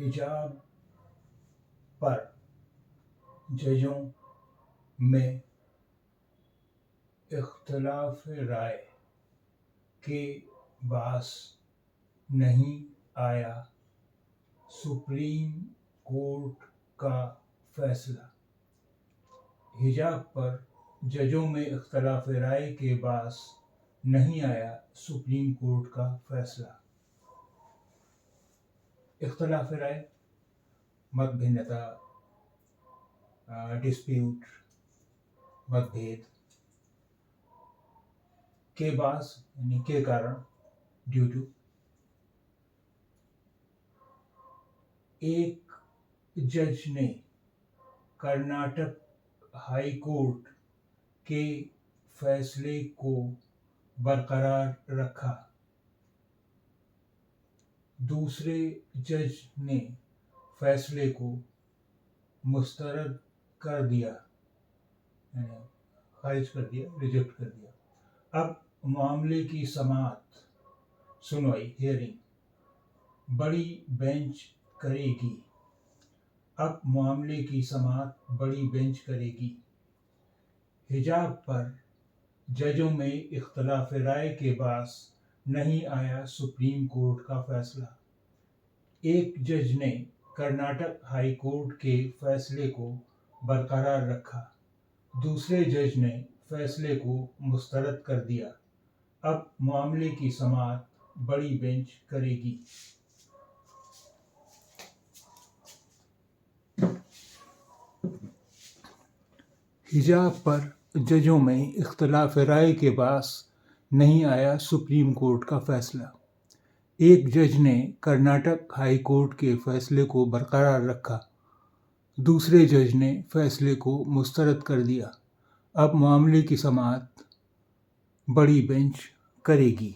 حجاب پر ججوں میں اختلاف رائے کے باعث نہیں آیا سپریم کورٹ کا فیصلہ۔ حجاب پر ججوں میں اختلاف رائے کے باعث نہیں آیا سپریم کورٹ کا فیصلہ۔ اختلاف رائے، مت بھنتا، ڈسپیوٹ، مت بھید کے باعث یعنی کے کارن، ڈیو ٹو ایک جج نے کرناٹک ہائی کورٹ کے فیصلے کو برقرار رکھا، دوسرے جج نے فیصلے کو مسترد کر دیا، یعنی خارج کر دیا، ریجیکٹ کر دیا۔ اب معاملے کی سماعت، سنوائی، ہیئرنگ بڑی بینچ کرے گی۔ اب معاملے کی سماعت بڑی بینچ کرے گی۔ حجاب پر ججوں میں اختلاف رائے کے باعث نہیں آیا سپریم کورٹ کا فیصلہ۔ ایک جج نے کرناٹک ہائی کورٹ کے فیصلے کو برقرار رکھا، دوسرے جج نے فیصلے کو مسترد کر دیا۔ اب معاملے کی سماعت بڑی بینچ کرے گی۔ حجاب پر ججوں میں اختلاف رائے کے باعث نہیں آیا سپریم کورٹ کا فیصلہ۔ ایک جج نے کرناٹک ہائی کورٹ کے فیصلے کو برقرار رکھا، دوسرے جج نے فیصلے کو مسترد کر دیا۔ اب معاملے کی سماعت بڑی بینچ کرے گی۔